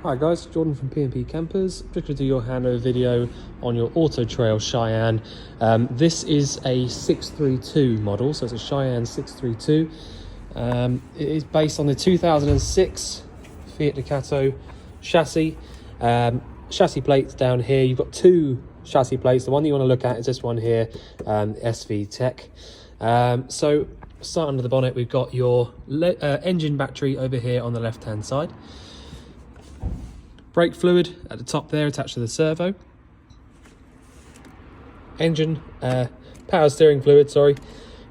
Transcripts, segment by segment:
Hi guys, Jordan from P&P Campers. Just going to do your handover video on your AutoTrail Cheyenne. This is a 632 model, so it's a Cheyenne 632. It is based on the 2006 Fiat Ducato chassis. Chassis plates down here. You've got two chassis plates. The one that you want to look at is this one here, SV Tech. So start under the bonnet, we've got your engine battery over here on the left hand side. Brake fluid at the top there attached to the servo. Engine power steering fluid,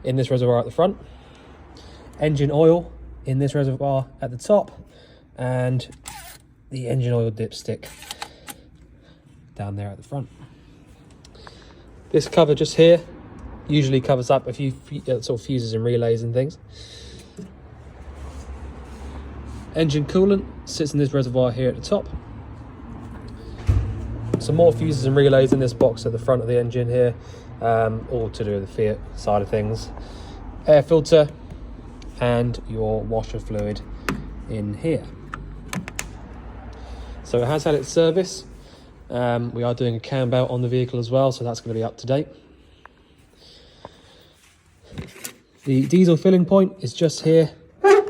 in this reservoir at the front. Engine oil in this reservoir at the top, and the engine oil dipstick down there at the front. This cover just here usually covers up a few sort of fuses and relays and things. Engine coolant sits in this reservoir here at the top. Some more fuses and relays in this box at the front of the engine here, all to do with the Fiat side of things. Air filter and your washer fluid in here. So it has had its service. We are doing a cam belt on the vehicle as well, so that's going to be up to date. The diesel filling point is just here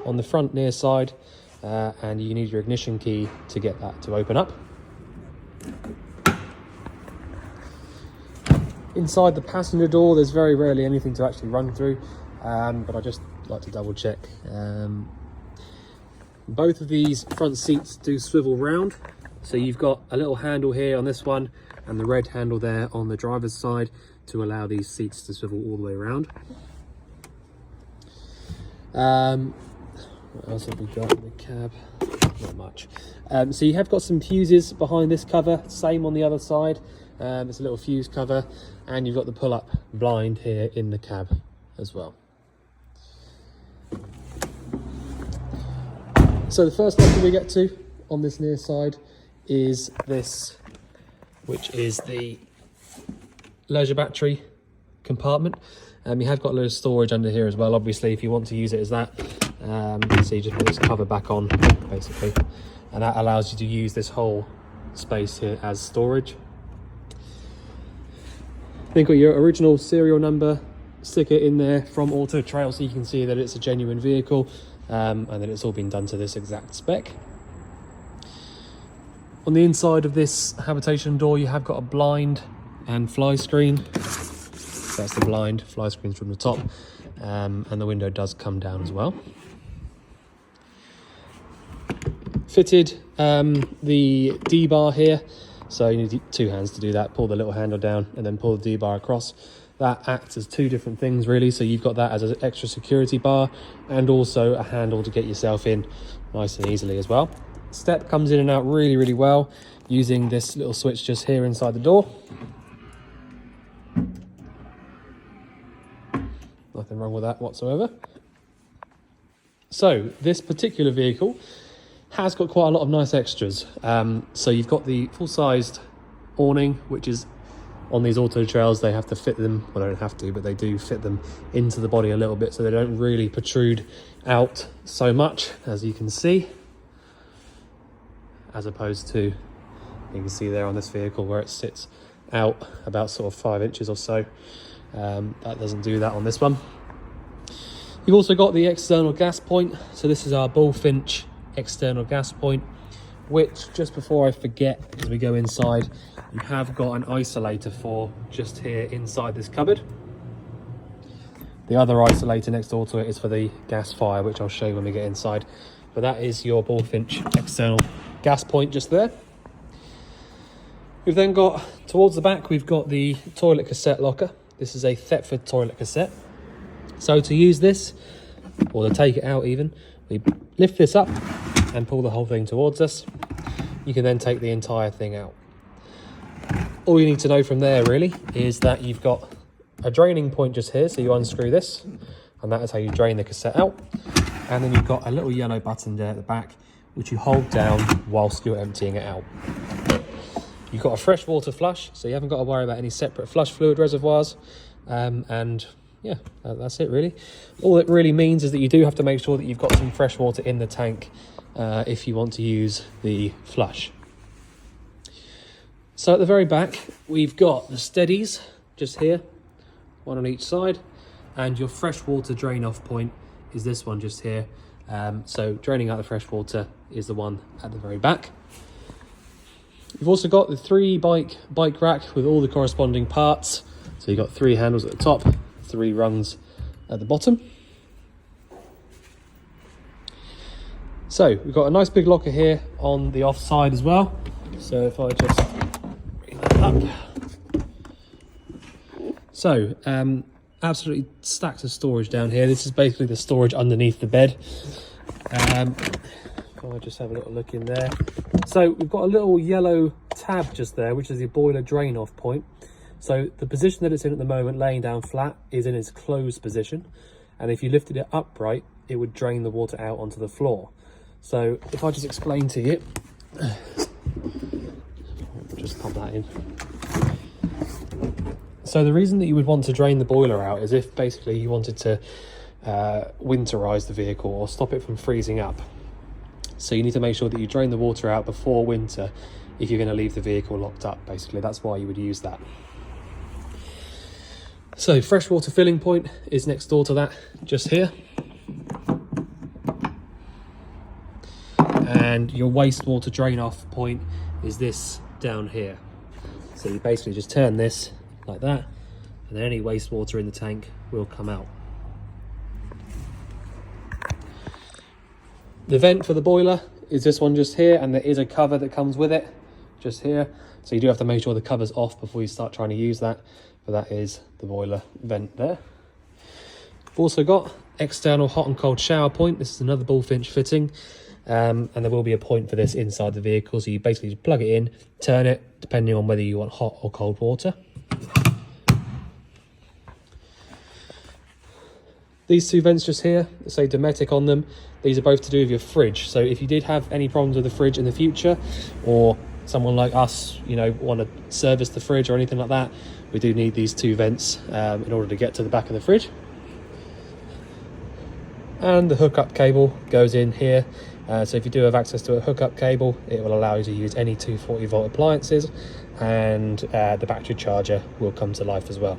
on the front near side, and you need your ignition key to get that to open up. Inside the passenger door, there's very rarely anything to actually run through, but I just like to double check. Both of these front seats do swivel round, so you've got a little handle here on this one and the red handle there on the driver's side to allow these seats to swivel all the way around. What else have we got in the cab? Not much. So you have got some fuses behind this cover, same on the other side. It's a little fuse cover, and you've got the pull-up blind here in the cab as well. So the first option we get to on this near side is this, which is the leisure battery compartment. You have got a little storage under here as well, obviously, if you want to use it as that. So you just put this cover back on, basically, and that allows you to use this whole space here as storage. Then got your original serial number sticker in there from AutoTrail, so you can see that it's a genuine vehicle, and that it's all been done to this exact spec. On the inside of this habitation door, you have got a blind and fly screen. So that's the blind, fly screen's from the top, and the window does come down as well. Fitted the D-bar here. So you need two hands to do that. Pull the little handle down and then pull the D-bar across. That acts as two different things really. So you've got that as an extra security bar and also a handle to get yourself in nice and easily as well. Step comes in and out really, really well using this little switch just here inside the door. Nothing wrong with that whatsoever. So this particular vehicle has got quite a lot of nice extras. So you've got the full-sized awning, which is on these AutoTrails. They have to fit them, well, they don't have to, but they do fit them into the body a little bit so they don't really protrude out so much, as you can see, as opposed to, you can see there on this vehicle where it sits out about sort of 5 inches or so. That doesn't do that on this one. You've also got the external gas point. So this is our Bullfinch external gas point, which, just before I forget, as we go inside, you have got an isolator for just here inside this cupboard. The other isolator next door to it is for the gas fire, which I'll show you when we get inside, but that is your Bullfinch external gas point just there. We've then got, towards the back, we've got the toilet cassette locker. This is a Thetford toilet cassette. So to use this, or to take it out even, we lift this up and pull the whole thing towards us. You can then take the entire thing out. All you need to know from there really is that you've got a draining point just here, so you unscrew this and that is how you drain the cassette out. And then you've got a little yellow button there at the back which you hold down whilst you're emptying it out. You've got a freshwater flush, so you haven't got to worry about any separate flush fluid reservoirs, and yeah, that's it really. All it really means is that you do have to make sure that you've got some fresh water in the tank if you want to use the flush. So at the very back, we've got the steadies just here, one on each side, and your freshwater drain off point is this one just here. So draining out the fresh water is the one at the very back. You've also got the 3-bike rack with all the corresponding parts. So you've got 3 handles at the top, 3 rungs at the bottom. So we've got a nice big locker here on the off side as well. So if I just bring that up. So absolutely stacks of storage down here. This is basically the storage underneath the bed. I'll just have a little look in there. So we've got a little yellow tab just there, which is the boiler drain off point. So the position that it's in at the moment, laying down flat, is in its closed position. And if you lifted it upright, it would drain the water out onto the floor. So if I just explain to you, just pop that in. So the reason that you would want to drain the boiler out is if basically you wanted to winterize the vehicle or stop it from freezing up. So you need to make sure that you drain the water out before winter if you're going to leave the vehicle locked up. Basically, that's why you would use that. So freshwater filling point is next door to that, just here. And your wastewater drain off point is this down here. So you basically just turn this like that, and then any wastewater in the tank will come out. The vent for the boiler is this one just here, and there is a cover that comes with it just here. So you do have to make sure the cover's off before you start trying to use that, but that is the boiler vent there. We've also got external hot and cold shower point. This is another bullfinch fitting, and there will be a point for this inside the vehicle. So you basically just plug it in, turn it, depending on whether you want hot or cold water. These 2 vents just here, that say Dometic on them, these are both to do with your fridge. So if you did have any problems with the fridge in the future, or someone like us, you know, want to service the fridge or anything like that, we do need these 2 vents in order to get to the back of the fridge. And the hookup cable goes in here. So if you do have access to a hookup cable, it will allow you to use any 240 volt appliances, and the battery charger will come to life as well.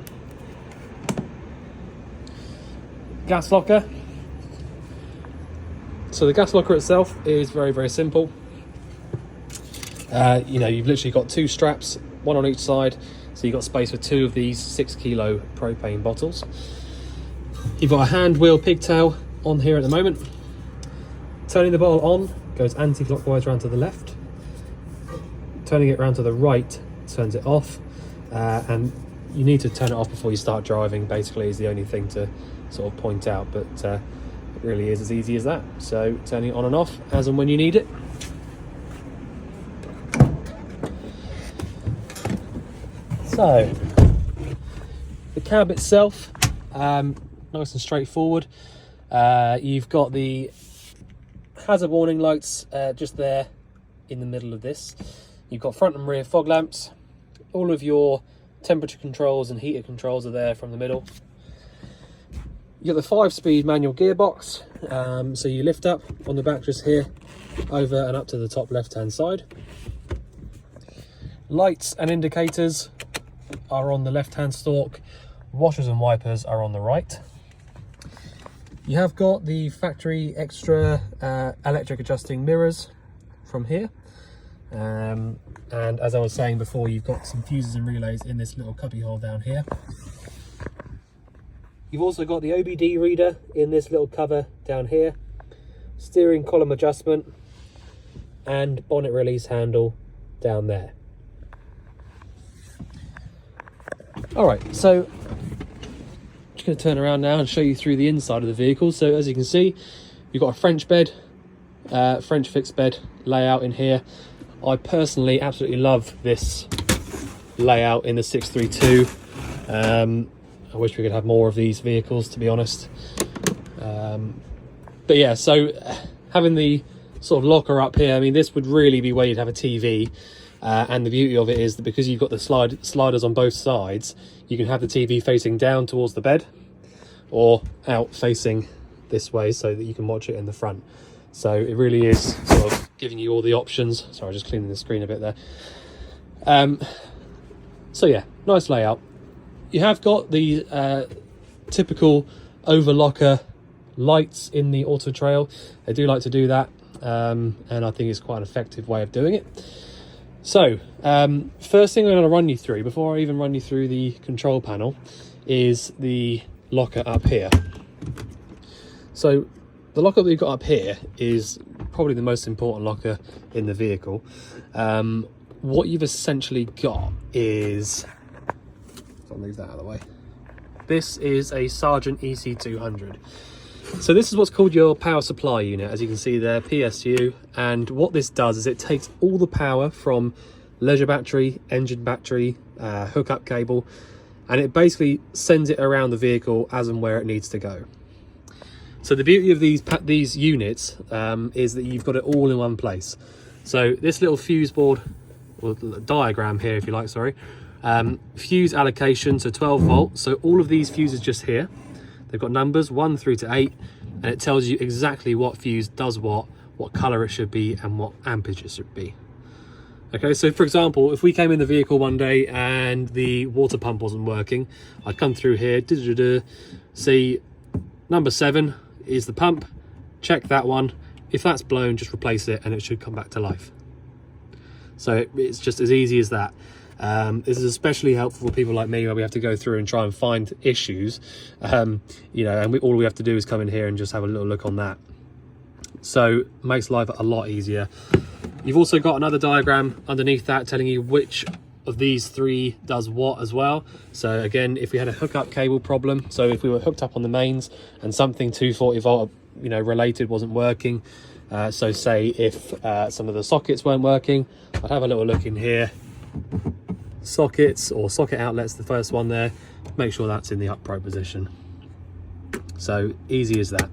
Gas locker. So the gas locker itself is very, very simple. You know, you've literally got 2 straps, 1 on each side, so you've got space for 2 of these 6 kilo propane bottles. You've got a hand wheel pigtail on here at the moment. Turning the bottle on goes anti-clockwise around to the left. Turning it around to the right turns it off, and you need to turn it off before you start driving, basically, is the only thing to sort of point out, but it really is as easy as that. So turning it on and off as and when you need it. So the cab itself, nice and straightforward. You've got the hazard warning lights just there in the middle of this. You've got front and rear fog lamps. All of your temperature controls and heater controls are there from the middle. You've got the 5-speed manual gearbox, so you lift up on the back just here, over and up to the top left-hand side. Lights and indicators are on the left-hand stalk, washers and wipers are on the right. You have got the factory extra electric adjusting mirrors from here. And as I was saying before, you've got some fuses and relays in this little cubby hole down here. You've also got the OBD reader in this little cover down here, steering column adjustment, and bonnet release handle down there. All right, so I'm just going to turn around now and show you through the inside of the vehicle. So as you can see, you've got a French bed, French fixed bed layout in here. I personally absolutely love this layout in the 632. I wish we could have more of these vehicles, to be honest. But yeah, so having the sort of locker up here, I mean, this would really be where you'd have a TV. And the beauty of it is that because you've got the sliders on both sides, you can have the TV facing down towards the bed or out facing this way so that you can watch it in the front. So it really is sort of giving you all the options. Sorry, just cleaning the screen a bit there. So yeah, nice layout. You have got the typical overlocker lights in the AutoTrail. They do like to do that, and I think it's quite an effective way of doing it. So first thing I'm going to run you through, before I even run you through the control panel, is the locker up here. So the locker that we've got up here is probably the most important locker in the vehicle. What you've essentially got is, I'll move that out of the way. This is a Sargent EC200. So this is what's called your power supply unit, as you can see there, PSU. And what this does is it takes all the power from leisure battery, engine battery, hookup cable, and it basically sends it around the vehicle as and where it needs to go. So the beauty of these units is that you've got it all in one place. So this little fuse board, or diagram here if you like, sorry, fuse allocation, so 12 volts. So all of these fuses just here, they've got numbers 1 through to 8, and it tells you exactly what fuse does what color it should be, and what ampage it should be. Okay, so for example, if we came in the vehicle one day and the water pump wasn't working, I'd come through here, see number 7 is the pump, check that one. If that's blown, just replace it and it should come back to life. So it's just as easy as that. This is especially helpful for people like me, where we have to go through and try and find issues, you know, and all we have to do is come in here and just have a little look on that. So it makes life a lot easier. You've also got another diagram underneath that telling you which of these 3 does what as well. So again, if we had a hookup cable problem, so if we were hooked up on the mains and something 240 volt, you know, related wasn't working, so say if some of the sockets weren't working, I'd have a little look in here. Sockets or socket outlets, the first one there, make sure that's in the upright position. So easy as that.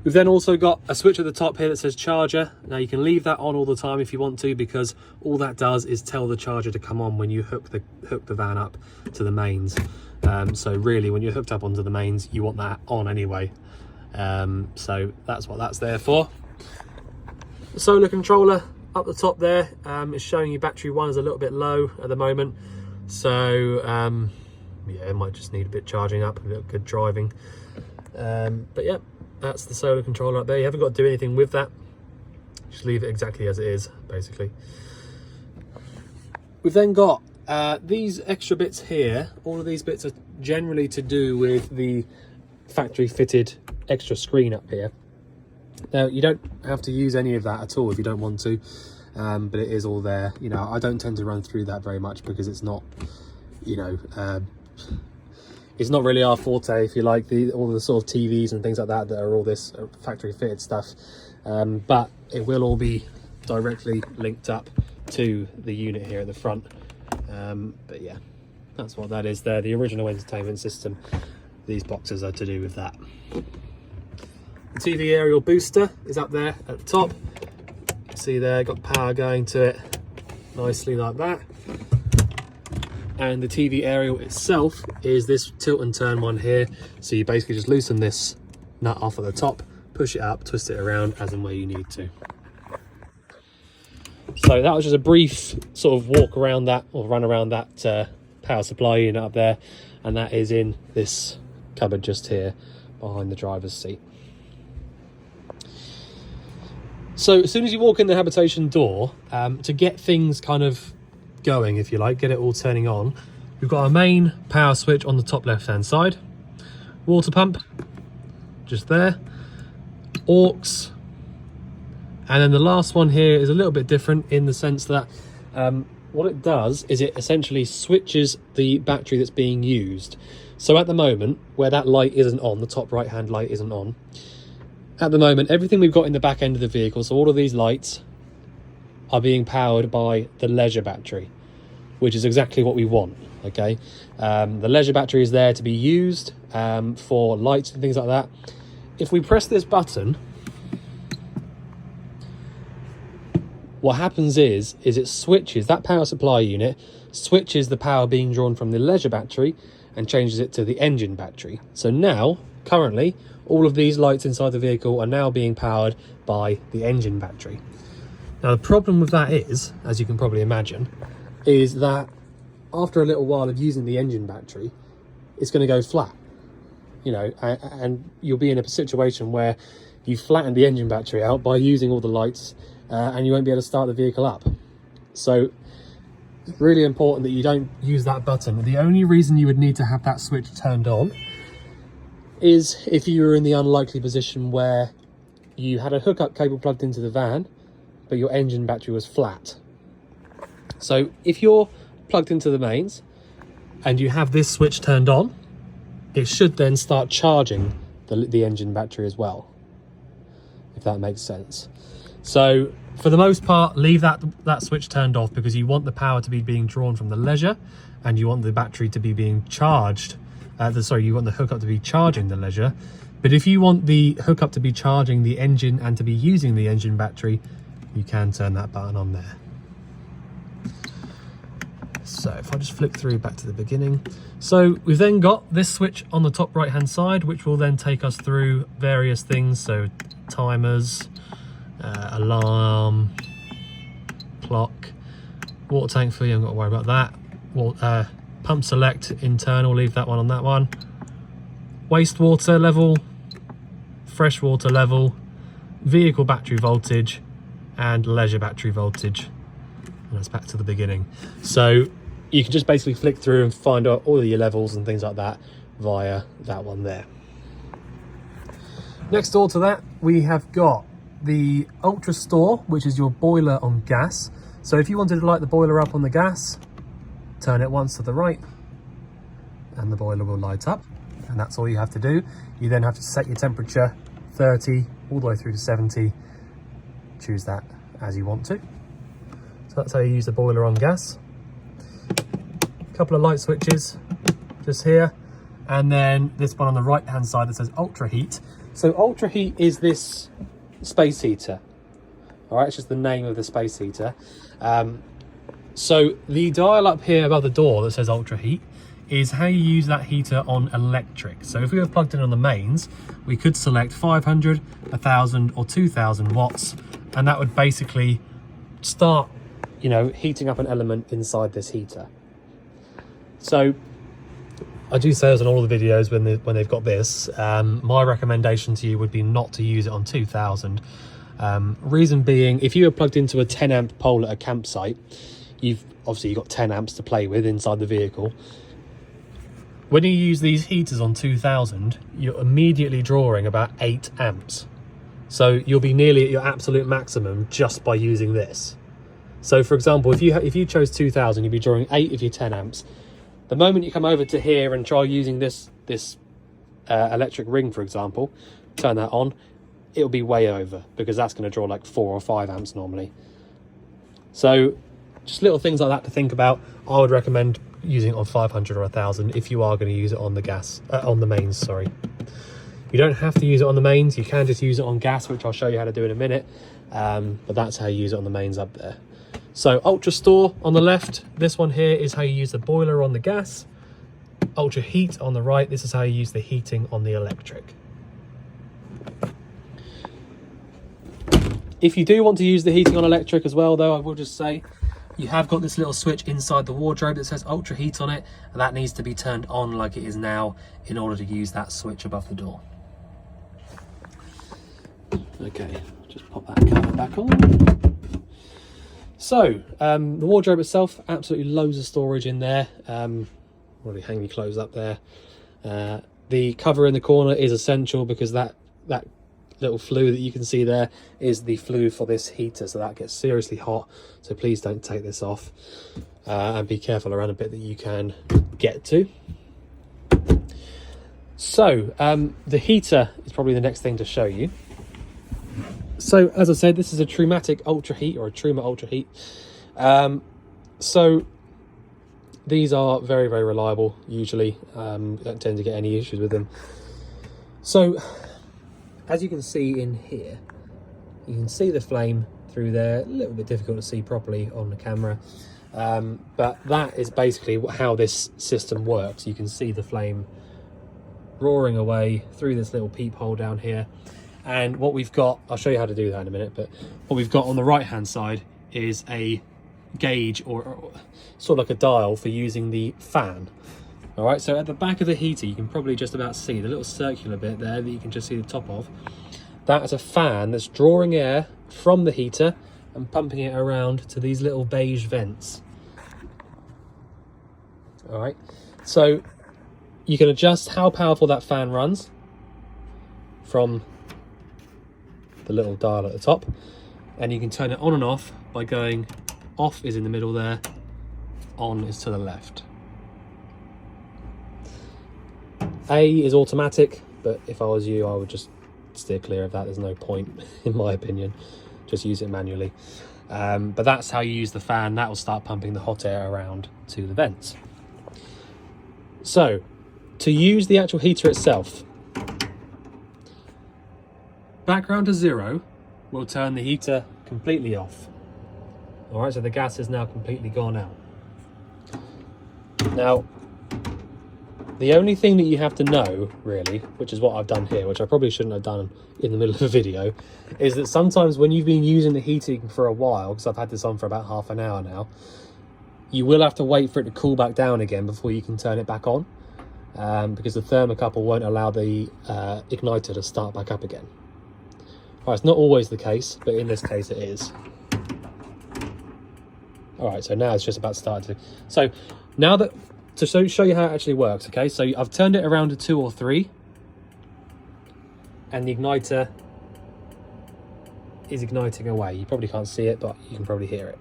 We've then also got a switch at the top here that says charger. Now you can leave that on all the time if you want to, because all that does is tell the charger to come on when you hook the van up to the mains. So really, when you're hooked up onto the mains, you want that on anyway. So that's what that's there for. The solar controller up the top there is showing you battery 1 is a little bit low at the moment. So yeah, it might just need a bit charging up, a bit of good driving. But yeah, that's the solar controller up there. You haven't got to do anything with that. Just leave it exactly as it is, basically. We've then got these extra bits here. All of these bits are generally to do with the factory fitted extra screen up here. Now, you don't have to use any of that at all if you don't want to, but it is all there. You know, I don't tend to run through that very much because it's not, you know, it's not really our forte, if you like, all the sort of TVs and things like that are all this factory fitted stuff. But it will all be directly linked up to the unit here at the front. But yeah, that's what that is there. The original entertainment system, these boxes are to do with that. The TV aerial booster is up there at the top. See there, got power going to it nicely like that. And the TV aerial itself is this tilt and turn one here. So you basically just loosen this nut off at the top, push it up, twist it around as and where you need to. So that was just a brief sort of walk around that, or run around that power supply unit up there. And that is in this cupboard just here behind the driver's seat. So as soon as you walk in the habitation door, to get things kind of going, if you like, get it all turning on, we've got our main power switch on the top left hand side, water pump just there, aux, and then the last one here is a little bit different in the sense that what it does is it essentially switches the battery that's being used. So at the moment, where that light isn't on, the top right hand light isn't on, at the moment everything we've got in the back end of the vehicle, so all of these lights are being powered by the leisure battery, which is exactly what we want. Okay, the leisure battery is there to be used for lights and things like that. If we press this button, what happens is it switches, that power supply unit switches the power being drawn from the leisure battery and changes it to the engine battery. So now currently all of these lights inside the vehicle are now being powered by the engine battery. Now the problem with that is, as you can probably imagine, is that after a little while of using the engine battery, it's going to go flat, you know, and you'll be in a situation where you flatten the engine battery out by using all the lights, and you won't be able to start the vehicle up. So it's really important that you don't use that button. The only reason you would need to have that switch turned on is if you were in the unlikely position where you had a hookup cable plugged into the van, but your engine battery was flat. So if you're plugged into the mains and you have this switch turned on, it should then start charging the engine battery as well, if that makes sense. So for the most part, leave that switch turned off, because you want the power to be being drawn from the Leisure, and you want the battery to be being charged. You want the hookup to be charging the Leisure. But if you want the hookup to be charging the engine and to be using the engine battery, you can turn that button on there. So if I just flick through back to the beginning. So we've then got this switch on the top right hand side, which will then take us through various things. So timers, alarm, clock, water tank for you, I'm not worried about that. Pump select, internal, leave that one on that one. Wastewater level, freshwater level, vehicle battery voltage, and leisure battery voltage. And that's back to the beginning. So you can just basically flick through and find out all of your levels and things like that via that one there. Next door to that, we have got the Ultra Store, which is your boiler on gas. So if you wanted to light the boiler up on the gas, turn it once to the right and the boiler will light up, and that's all you have to do. You then have to set your temperature 30 all the way through to 70. Choose that as you want to. So that's how you use the boiler on gas. A couple of light switches just here, and then this one on the right hand side that says Ultra Heat. So Ultra Heat is this space heater. All right, it's just the name of the space heater. So the dial up here above the door that says Ultra Heat is how you use that heater on electric. So if we were plugged in on the mains, we could select 500, 1000 or 2000 watts, and that would basically start, you know, heating up an element inside this heater. So I do say this on all the videos when they've got this, my recommendation to you would be not to use it on 2000. Reason being, if you were plugged into a 10 amp pole at a campsite, you've got 10 amps to play with inside the vehicle. When you use these heaters on 2000, you're immediately drawing about 8 amps. So you'll be nearly at your absolute maximum just by using this. So for example, if you chose 2000, you'd be drawing 8 of your 10 amps. The moment you come over to here and try using this electric ring, for example, turn that on, it'll be way over, because that's going to draw like 4 or 5 amps normally. So just little things like that to think about. I would recommend using it on 500 or 1000 if you are going to use it on the mains, sorry. You don't have to use it on the mains, you can just use it on gas, which I'll show you how to do in a minute, but that's how you use it on the mains up there. So Ultra Store on the left, this one here is how you use the boiler on the gas. Ultra Heat on the right, this is how you use the heating on the electric. If you do want to use the heating on electric as well, though, I will just say you have got this little switch inside the wardrobe that says Ultra Heat on it, and that needs to be turned on like it is now in order to use that switch above the door. Okay, just pop that cover back on. So the wardrobe itself, absolutely loads of storage in there. Really hang your clothes up there. The cover in the corner is essential, because that little flue that you can see there is the flue for this heater, so that gets seriously hot, so please don't take this off, and be careful around a bit that you can get to. So the heater is probably the next thing to show you. So as I said, this is a Trumatic Ultra Heat, or a Truma Ultra Heat. So these are very, very reliable usually. Don't tend to get any issues with them. So as you can see in here, you can see the flame through there. A little bit difficult to see properly on the camera, but that is basically how this system works. You can see the flame roaring away through this little peephole down here. And what we've got, I'll show you how to do that in a minute, but what we've got on the right hand side is a gauge or sort of like a dial for using the fan. All right, so at the back of the heater, you can probably just about see the little circular bit there that you can just see the top of. That is a fan that's drawing air from the heater and pumping it around to these little beige vents. All right, so you can adjust how powerful that fan runs from the little dial at the top, and you can turn it on and off by going off is in the middle there, on is to the left. A is automatic, but if I was you, I would just steer clear of that. There's no point, in my opinion. Just use it manually. But that's how you use the fan. That will start pumping the hot air around to the vents. So, to use the actual heater itself, background to 0 will turn the heater completely off. All right, so the gas is now completely gone out. Now, the only thing that you have to know, really, which is what I've done here, which I probably shouldn't have done in the middle of a video, is that sometimes when you've been using the heating for a while, because I've had this on for about half an hour now, you will have to wait for it to cool back down again before you can turn it back on, because the thermocouple won't allow the igniter to start back up again. All right, it's not always the case, but in this case it is. All right, so now it's just about starting to... So now that... To show you how it actually works, okay? So I've turned it around to 2 or 3, and the igniter is igniting away. You probably can't see it, but you can probably hear it.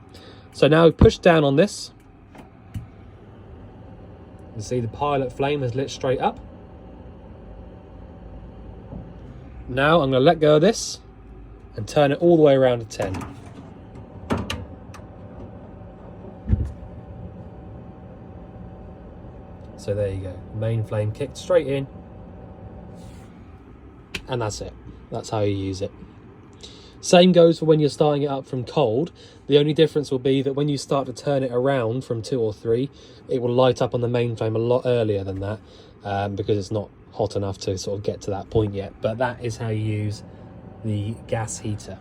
So now push down on this. You see the pilot flame has lit straight up. Now I'm going to let go of this and turn it all the way around to 10. So there you go, main flame kicked straight in, and that's it. That's how you use it. Same goes for when you're starting it up from cold. The only difference will be that when you start to turn it around from 2 or 3, it will light up on the main flame a lot earlier than that, because it's not hot enough to sort of get to that point yet. But that is how you use the gas heater.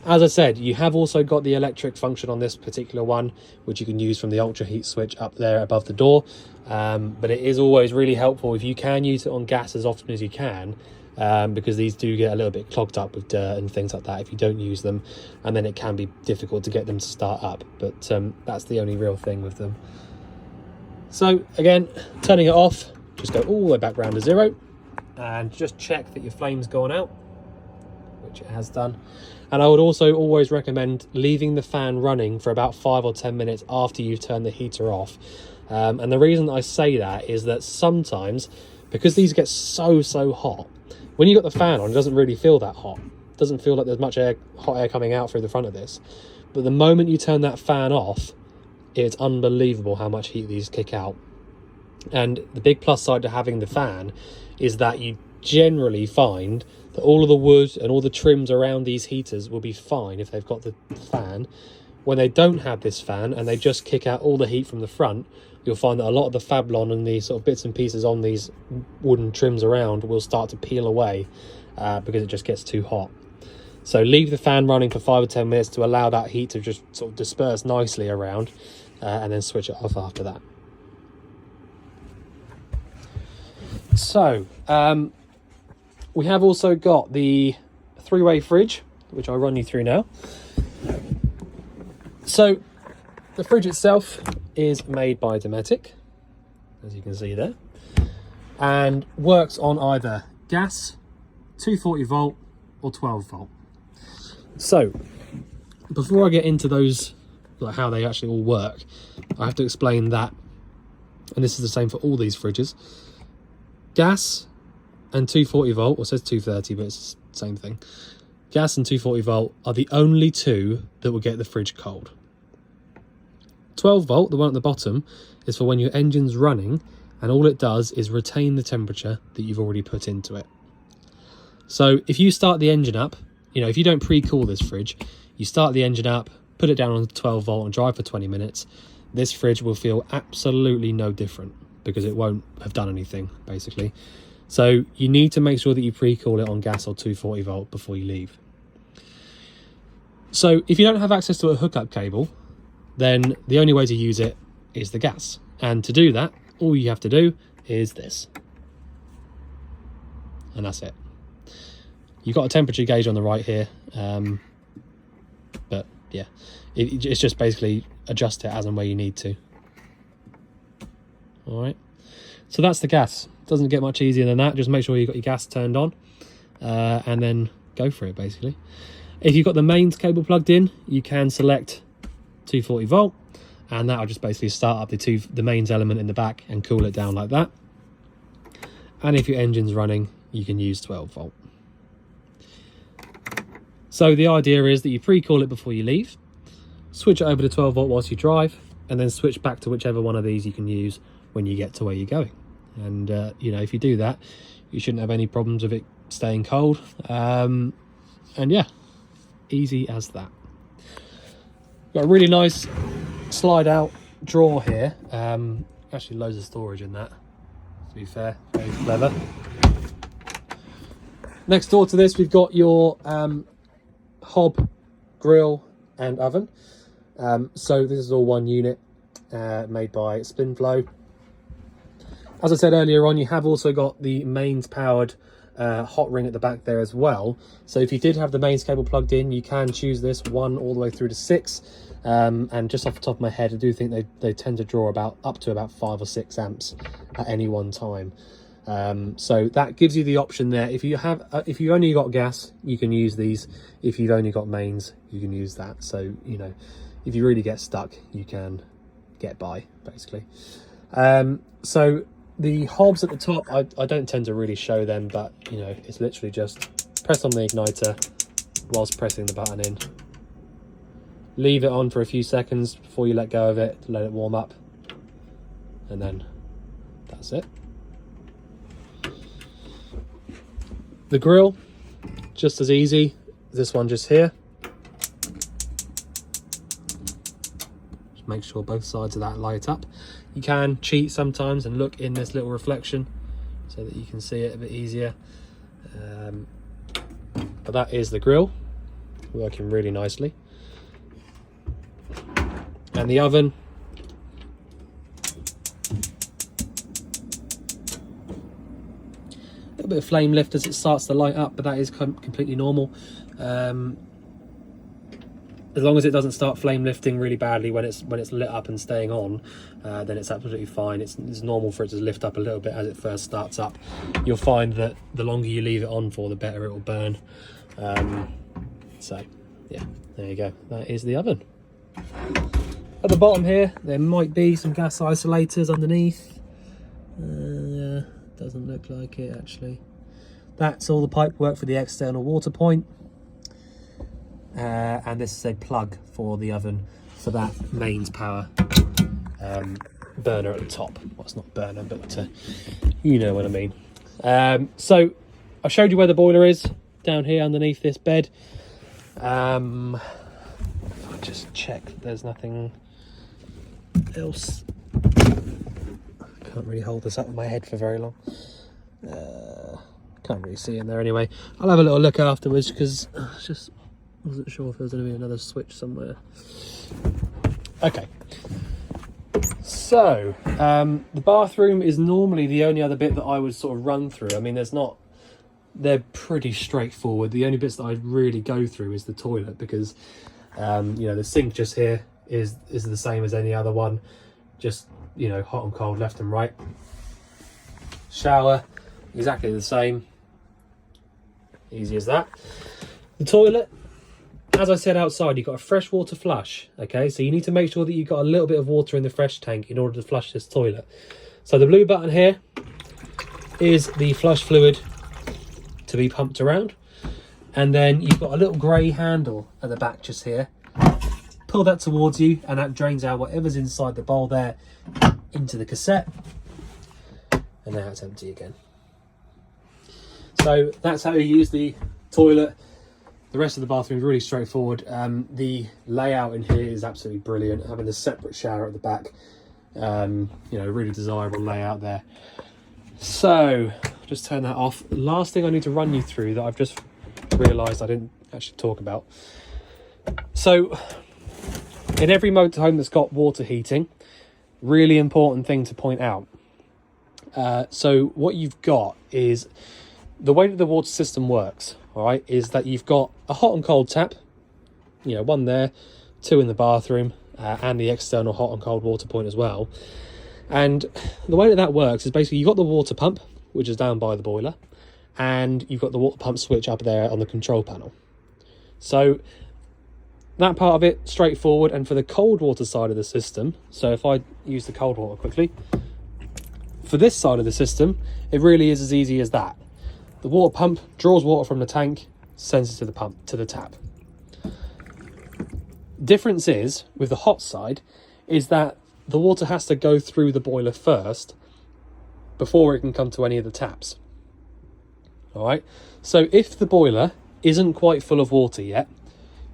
As I said, you have also got the electric function on this particular one, which you can use from the ultra heat switch up there above the door. But it is always really helpful if you can use it on gas as often as you can, because these do get a little bit clogged up with dirt and things like that if you don't use them, and then it can be difficult to get them to start up. But that's the only real thing with them. So again, turning it off, just go all the way back round to 0, and just check that your flame's gone out, which it has done. And I would also always recommend leaving the fan running for about 5 or 10 minutes after you've turned the heater off. And the reason I say that is that sometimes, because these get so hot, when you've got the fan on, it doesn't really feel that hot. It doesn't feel like there's much hot air coming out through the front of this. But the moment you turn that fan off, it's unbelievable how much heat these kick out. And the big plus side to having the fan is that you generally find that all of the wood and all the trims around these heaters will be fine if they've got the fan. When they don't have this fan and they just kick out all the heat from the front, you'll find that a lot of the Fablon and the sort of bits and pieces on these wooden trims around will start to peel away because it just gets too hot. So leave the fan running for 5 or 10 minutes to allow that heat to just sort of disperse nicely around, and then switch it off after that. So we have also got the 3-way fridge, which I'll run you through now. So the fridge itself is made by Dometic, as you can see there, and works on either gas, 240 volt or 12 volt. So before I get into those, like how they actually all work, I have to explain that, and this is the same for all these fridges, gas and 240 volt, or it says 230, but it's the same thing. Gas and 240 volt are the only two that will get the fridge cold. 12 volt, the one at the bottom, is for when your engine's running, and all it does is retain the temperature that you've already put into it. So if you start the engine up, you know, if you don't pre-cool this fridge, you start the engine up, put it down on 12 volt and drive for 20 minutes, this fridge will feel absolutely no different because it won't have done anything, basically. So you need to make sure that you pre-cool it on gas or 240 volt before you leave. So if you don't have access to a hookup cable, then the only way to use it is the gas. And to do that, all you have to do is this. And that's it. You've got a temperature gauge on the right here. But yeah, it's just basically adjust it as and where you need to. All right. So that's the gas. Doesn't get much easier than that. Just make sure you've got your gas turned on and then go for it, basically. If you've got the mains cable plugged in, you can select 240 volt, and that'll just basically start up the mains element in the back and cool it down like that. And if your engine's running, you can use 12 volt. So the idea is that you pre-cool it before you leave, switch it over to 12 volt whilst you drive, and then switch back to whichever one of these you can use when you get to where you're going. And you know, if you do that, you shouldn't have any problems with it staying cold. And yeah, easy as that. Got a really nice slide out drawer here. Actually loads of storage in that, to be fair. Very clever. Next door to this, we've got your hob, grill and oven. So this is all one unit made by Spinflow. As I said earlier on, you have also got the mains powered hot ring at the back there as well. So if you did have the mains cable plugged in, you can choose this 1 all the way through to 6. And just off the top of my head, I do think they tend to draw up to about 5 or 6 amps at any one time. So that gives you the option there. If you only got gas, you can use these. If you've only got mains, you can use that. So, you know, if you really get stuck, you can get by, basically. So the hobs at the top, I don't tend to really show them, but you know, it's literally just press on the igniter whilst pressing the button in. Leave it on for a few seconds before you let go of it, let it warm up, and then that's it. The grill, just as easy. This one just here. Just make sure both sides of that light up. You can cheat sometimes and look in this little reflection so that you can see it a bit easier. But that is the grill, working really nicely. And the oven, a little bit of flame lift as it starts to light up, but that is completely normal. As long as it doesn't start flame lifting really badly when it's lit up and staying on, then it's absolutely fine. It's normal for it to lift up a little bit as it first starts up. You'll find that the longer you leave it on for, the better it will burn. So yeah, there you go. That is the oven. At the bottom here, there might be some gas isolators underneath. Doesn't look like it actually. That's all the pipe work for the external water point. And this is a plug for the oven for that mains power burner at the top. Well, it's not burner, but you know what I mean. So I showed you where the boiler is, down here underneath this bed. I'll just check there's nothing else. I can't really hold this up with my head for very long. Can't really see in there anyway. I'll have a little look afterwards because I just wasn't sure if there was going to be another switch somewhere. Okay. So, the bathroom is normally the only other bit that I would sort of run through. I mean, they're pretty straightforward. The only bits that I really go through is the toilet because, you know, the sink just here is the same as any other one. Just, you know, hot and cold, left and right. Shower, exactly the same. Easy as that. The toilet, as I said outside, you've got a freshwater flush, okay? So you need to make sure that you've got a little bit of water in the fresh tank in order to flush this toilet. So the blue button here is the flush fluid to be pumped around. And then you've got a little grey handle at the back just here. Pull that towards you and that drains out whatever's inside the bowl there into the cassette. And now it's empty again. So that's how you use the toilet. The rest of the bathroom is really straightforward. The layout in here is absolutely brilliant. Having a separate shower at the back, you know, really desirable layout there. So just turn that off. The last thing I need to run you through that I've just realised I didn't actually talk about. So in every motorhome that's got water heating, really important thing to point out. So what you've got is the way that the water system works, all right, is that you've got a hot and cold tap, you know, one there, two in the bathroom, and the external hot and cold water point as well. And the way that that works is basically you've got the water pump, which is down by the boiler, and you've got the water pump switch up there on the control panel. So that part of it, straightforward. And for the cold water side of the system, so if I use the cold water quickly, for this side of the system, it really is as easy as that. The water pump draws water from the tank, sends it to the pump, to the tap. Difference is, with the hot side, is that the water has to go through the boiler first before it can come to any of the taps. All right, so if the boiler isn't quite full of water yet,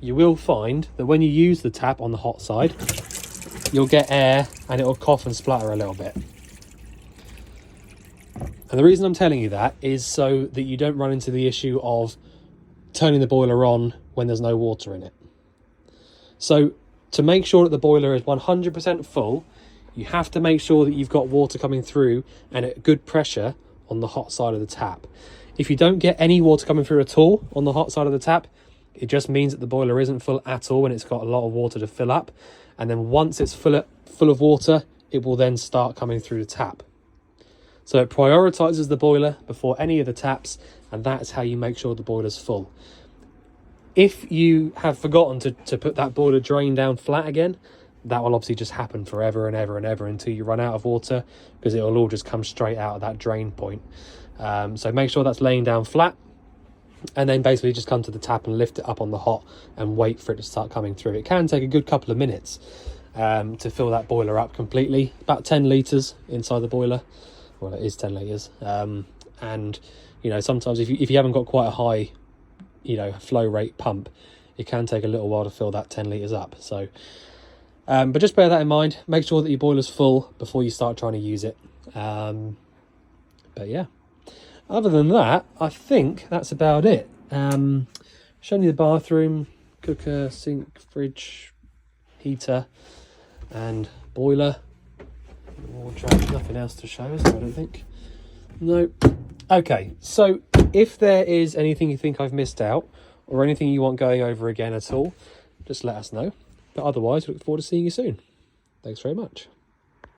you will find that when you use the tap on the hot side, you'll get air and it'll cough and splatter a little bit. And the reason I'm telling you that is so that you don't run into the issue of turning the boiler on when there's no water in it. So to make sure that the boiler is 100% full, you have to make sure that you've got water coming through and at good pressure on the hot side of the tap. If you don't get any water coming through at all on the hot side of the tap, it just means that the boiler isn't full at all and it's got a lot of water to fill up. And then once it's full of water, it will then start coming through the tap. So it prioritizes the boiler before any of the taps, and that's how you make sure the boiler's full. If you have forgotten to put that boiler drain down flat again, that will obviously just happen forever and ever and ever until you run out of water, because it will all just come straight out of that drain point. So make sure that's laying down flat, and then basically just come to the tap and lift it up on the hot and wait for it to start coming through. It can take a good couple of minutes to fill that boiler up completely. About 10 litres inside the boiler. Well, it is 10 litres. And, you know, sometimes if you haven't got quite a high, you know, flow rate pump, it can take a little while to fill that 10 litres up. So, but just bear that in mind. Make sure that your boiler's full before you start trying to use it. But yeah, other than that, I think that's about it. Showing you the bathroom, cooker, sink, fridge, heater, and boiler. Wardrobe, nothing else to show us, I don't think. No. Okay, so if there is anything you think I've missed out, or anything you want going over again at all, just let us know. But otherwise, we look forward to seeing you soon. Thanks very much.